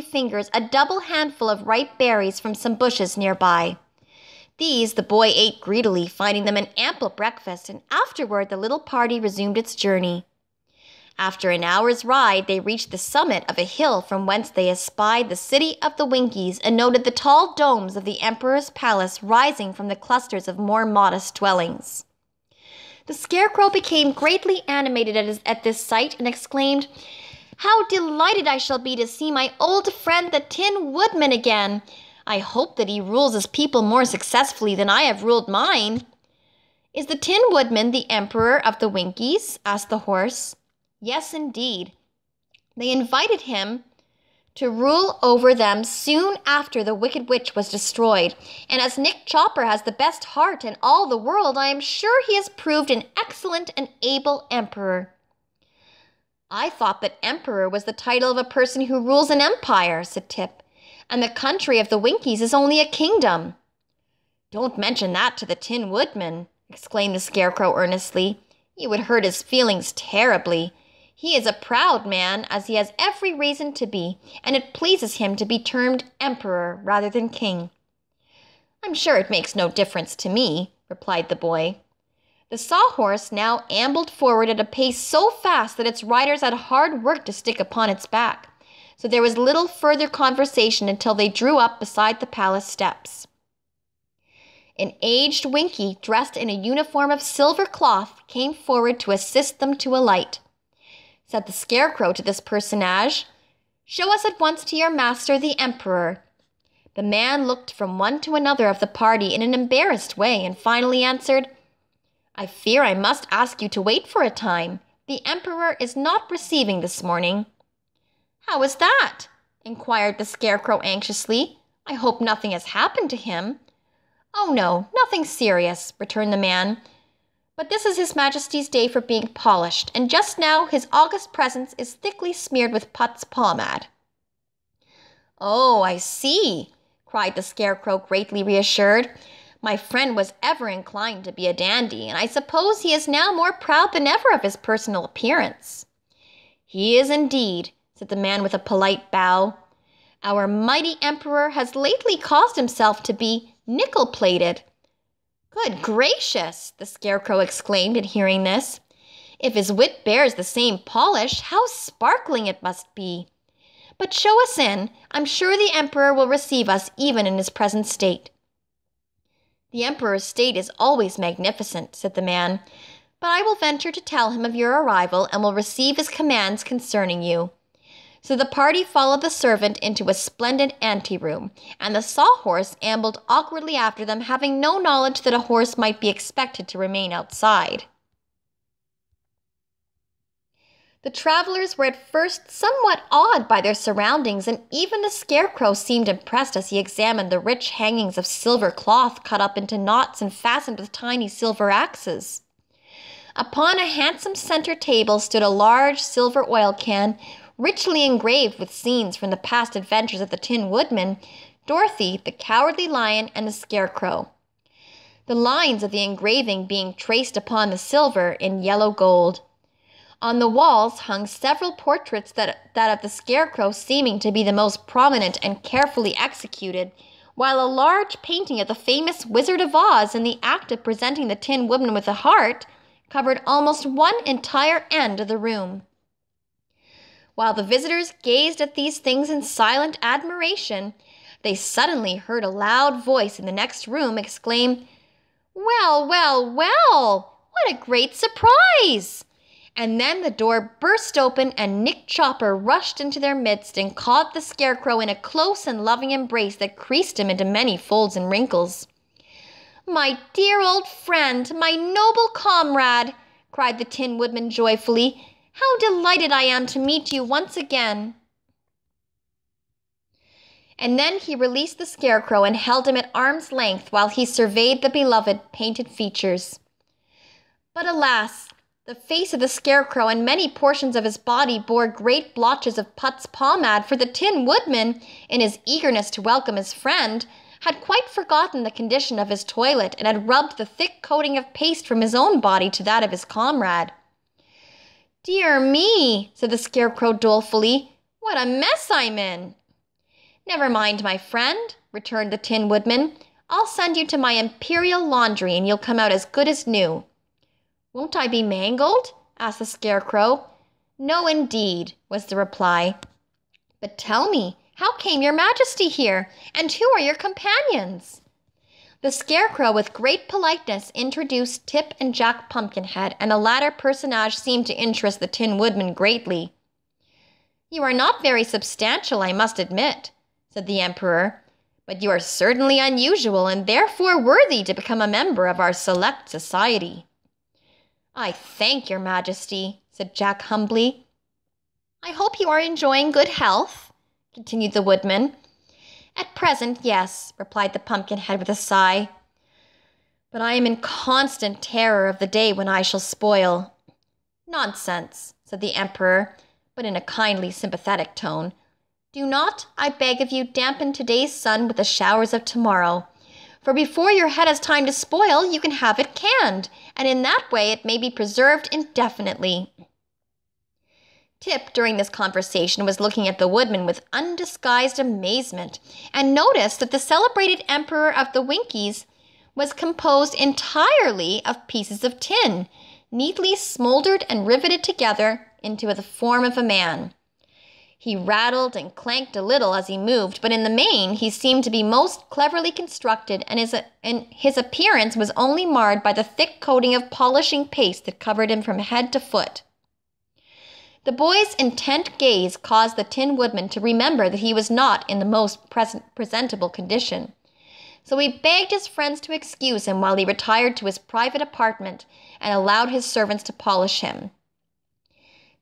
fingers a double handful of ripe berries from some bushes nearby. These the boy ate greedily, finding them an ample breakfast, and afterward the little party resumed its journey. After an hour's ride, they reached the summit of a hill from whence they espied the city of the Winkies and noted the tall domes of the emperor's palace rising from the clusters of more modest dwellings. The Scarecrow became greatly animated at this sight and exclaimed, "How delighted I shall be to see my old friend the Tin Woodman again! I hope that he rules his people more successfully than I have ruled mine." "Is the Tin Woodman the emperor of the Winkies?" asked the horse. "Yes, indeed. They invited him to rule over them soon after the Wicked Witch was destroyed, and as Nick Chopper has the best heart in all the world, I am sure he has proved an excellent and able emperor." "I thought that emperor was the title of a person who rules an empire," said Tip, "and the country of the Winkies is only a kingdom." "Don't mention that to the Tin Woodman," exclaimed the Scarecrow earnestly. "You would hurt his feelings terribly. He is a proud man, as he has every reason to be, and it pleases him to be termed emperor rather than king." "I'm sure it makes no difference to me," replied the boy. The Sawhorse now ambled forward at a pace so fast that its riders had hard work to stick upon its back, so there was little further conversation until they drew up beside the palace steps. An aged Winkie, dressed in a uniform of silver cloth, came forward to assist them to alight. Said the Scarecrow to this personage, "Show us at once to your master, the Emperor." The man looked from one to another of the party in an embarrassed way and finally answered, "I fear I must ask you to wait for a time. The Emperor is not receiving this morning." "How is that?" inquired the Scarecrow anxiously. "I hope nothing has happened to him." "Oh no, nothing serious," returned the man. "But this is His Majesty's day for being polished, and just now his august presence is thickly smeared with Putz pomade." "Oh, I see," cried the Scarecrow, greatly reassured. "My friend was ever inclined to be a dandy, and I suppose he is now more proud than ever of his personal appearance." "He is indeed," said the man with a polite bow. "Our mighty emperor has lately caused himself to be nickel-plated." "Good gracious!" the Scarecrow exclaimed at hearing this. "If his wit bears the same polish, how sparkling it must be! But show us in. I'm sure the Emperor will receive us even in his present state." "The Emperor's state is always magnificent," said the man, "but I will venture to tell him of your arrival and will receive his commands concerning you." So the party followed the servant into a splendid anteroom, and the Sawhorse ambled awkwardly after them, having no knowledge that a horse might be expected to remain outside. The travelers were at first somewhat awed by their surroundings, and even the Scarecrow seemed impressed as he examined the rich hangings of silver cloth cut up into knots and fastened with tiny silver axes. Upon a handsome center table stood a large silver oil can, richly engraved with scenes from the past adventures of the Tin Woodman, Dorothy, the Cowardly Lion, and the Scarecrow, the lines of the engraving being traced upon the silver in yellow gold. On the walls hung several portraits, that of the Scarecrow seeming to be the most prominent and carefully executed, while a large painting of the famous Wizard of Oz, in the act of presenting the Tin Woodman with a heart, covered almost one entire end of the room. While the visitors gazed at these things in silent admiration, they suddenly heard a loud voice in the next room exclaim, "Well, well, well! What a great surprise!" And then the door burst open and Nick Chopper rushed into their midst and caught the Scarecrow in a close and loving embrace that creased him into many folds and wrinkles. "My dear old friend, my noble comrade!" cried the Tin Woodman joyfully. "How delighted I am to meet you once again." And then he released the Scarecrow and held him at arm's length while he surveyed the beloved painted features. But alas, the face of the Scarecrow and many portions of his body bore great blotches of Putz pomade, for the Tin Woodman, in his eagerness to welcome his friend, had quite forgotten the condition of his toilet and had rubbed the thick coating of paste from his own body to that of his comrade. "Dear me," said the Scarecrow dolefully, "what a mess I'm in." Never mind, my friend, returned the Tin Woodman. I'll send you to my imperial laundry, and you'll come out as good as new. Won't I be mangled? Asked the Scarecrow. No, indeed, was the reply. But tell me, how came your Majesty here, and who are your companions? The Scarecrow, with great politeness, introduced Tip and Jack Pumpkinhead, and the latter personage seemed to interest the Tin Woodman greatly. You are not very substantial, I must admit, said the Emperor, but you are certainly unusual and therefore worthy to become a member of our select society. I thank your Majesty, said Jack humbly. I hope you are enjoying good health, continued the Woodman. At present, yes, replied the Pumpkinhead with a sigh. But I am in constant terror of the day when I shall spoil. Nonsense, said the Emperor, but in a kindly, sympathetic tone. Do not, I beg of you, dampen today's sun with the showers of tomorrow. For before your head has time to spoil, you can have it canned, and in that way it may be preserved indefinitely. Tip, during this conversation, was looking at the Woodman with undisguised amazement, and noticed that the celebrated Emperor of the Winkies was composed entirely of pieces of tin, neatly smoldered and riveted together into the form of a man. He rattled and clanked a little as he moved, but in the main he seemed to be most cleverly constructed, and his appearance was only marred by the thick coating of polishing paste that covered him from head to foot. The boy's intent gaze caused the Tin Woodman to remember that he was not in the most presentable condition. So he begged his friends to excuse him while he retired to his private apartment and allowed his servants to polish him.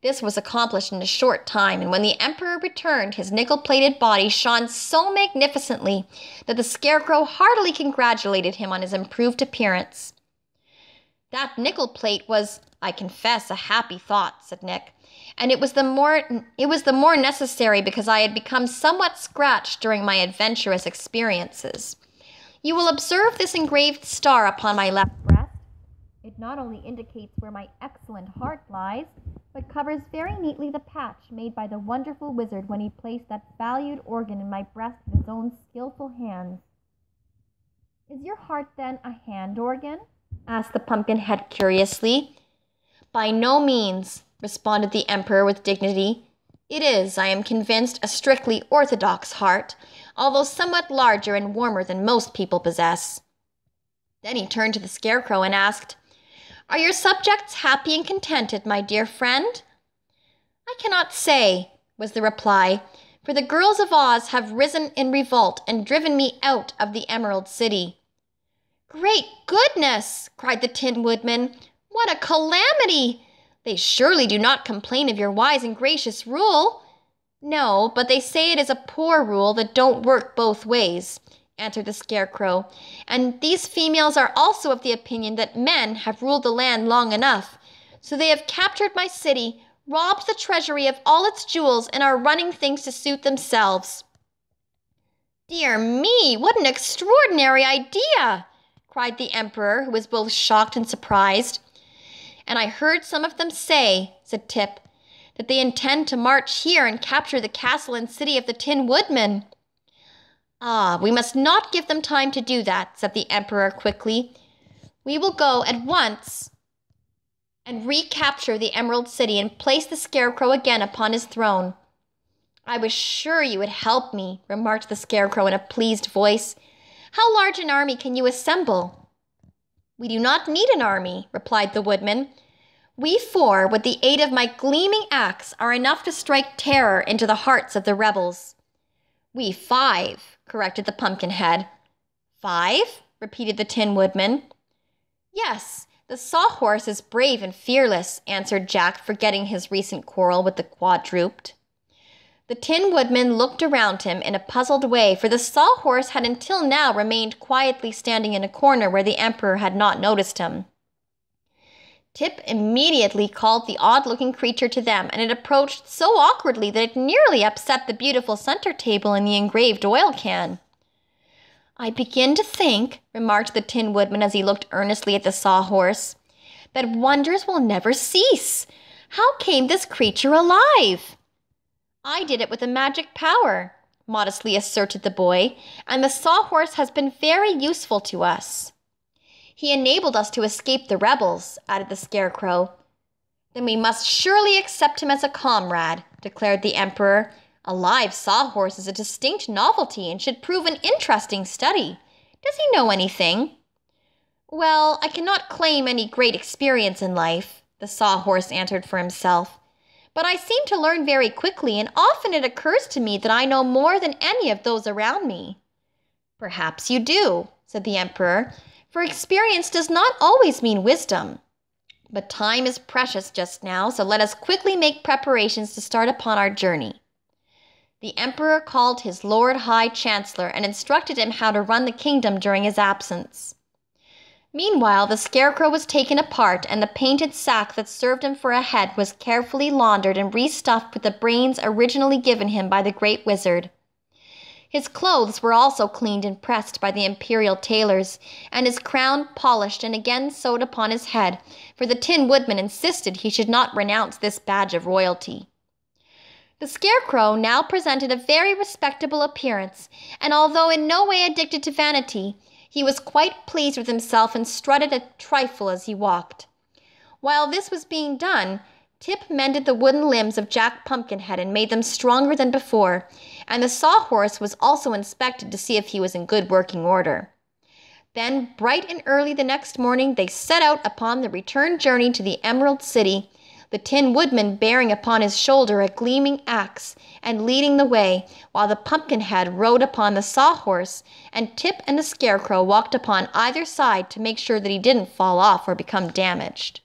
This was accomplished in a short time, and when the Emperor returned, his nickel-plated body shone so magnificently that the Scarecrow heartily congratulated him on his improved appearance. That nickel plate was, I confess, a happy thought, said Nick, and it was the more necessary because I had become somewhat scratched during my adventurous experiences. You will observe this engraved star upon my left breast. It not only indicates where my excellent heart lies, but covers very neatly the patch made by the wonderful wizard when he placed that valued organ in my breast with his own skillful hands. Is your heart, then, a hand organ? Asked the Pumpkinhead curiously. By no means, responded the Emperor with dignity. It is, I am convinced, a strictly orthodox heart, although somewhat larger and warmer than most people possess. Then he turned to the Scarecrow and asked, Are your subjects happy and contented, my dear friend? I cannot say, was the reply, for the girls of Oz have risen in revolt and driven me out of the Emerald City. Great goodness, cried the Tin Woodman. What a calamity! They surely do not complain of your wise and gracious rule. No, but they say it is a poor rule that don't work both ways, answered the Scarecrow, and these females are also of the opinion that men have ruled the land long enough, so they have captured my city, robbed the treasury of all its jewels, and are running things to suit themselves. Dear me, what an extraordinary idea! Cried the Emperor, who was both shocked and surprised. And I heard some of them say, said Tip, that they intend to march here and capture the castle and city of the Tin Woodman. Ah, we must not give them time to do that, said the Emperor quickly. We will go at once and recapture the Emerald City and place the Scarecrow again upon his throne. I was sure you would help me, remarked the Scarecrow in a pleased voice. How large an army can you assemble? We do not need an army, replied the Woodman. We four, with the aid of my gleaming axe, are enough to strike terror into the hearts of the rebels. We 5, corrected the Pumpkinhead. 5? Repeated the Tin Woodman. Yes, the Sawhorse is brave and fearless, answered Jack, forgetting his recent quarrel with the quadruped. The Tin Woodman looked around him in a puzzled way, for the Sawhorse had until now remained quietly standing in a corner where the Emperor had not noticed him. Tip immediately called the odd-looking creature to them, and it approached so awkwardly that it nearly upset the beautiful center table and the engraved oil can. I begin to think, remarked the Tin Woodman as he looked earnestly at the Sawhorse, that wonders will never cease. How came this creature alive? I did it with a magic power. modestly asserted the boy, "and the sawhorse has been very useful to us." "He enabled us to escape the rebels," added the Scarecrow. "Then we must surely accept him as a comrade," declared the Emperor. "A live sawhorse is a distinct novelty and should prove an interesting study. Does he know anything?" "Well, I cannot claim any great experience in life," the sawhorse answered for himself. "But I seem to learn very quickly, and often it occurs to me that I know more than any of those around me." "Perhaps you do," said the Emperor, "for experience does not always mean wisdom. But time is precious just now, so let us quickly make preparations to start upon our journey." The Emperor called his Lord High Chancellor and instructed him how to run the kingdom during his absence. Meanwhile, the Scarecrow was taken apart, and the painted sack that served him for a head was carefully laundered and restuffed with the brains originally given him by the Great Wizard. His clothes were also cleaned and pressed by the imperial tailors, and his crown polished and again sewed upon his head, for the Tin Woodman insisted he should not renounce this badge of royalty. The Scarecrow now presented a very respectable appearance, and although in no way addicted to vanity, he was quite pleased with himself and strutted a trifle as he walked. While this was being done, Tip mended the wooden limbs of Jack Pumpkinhead and made them stronger than before, and the sawhorse was also inspected to see if he was in good working order. Then, bright and early the next morning, they set out upon the return journey to the Emerald City, the Tin Woodman bearing upon his shoulder a gleaming axe and leading the way, while the Pumpkinhead rode upon the sawhorse, and Tip and the Scarecrow walked upon either side to make sure that he didn't fall off or become damaged.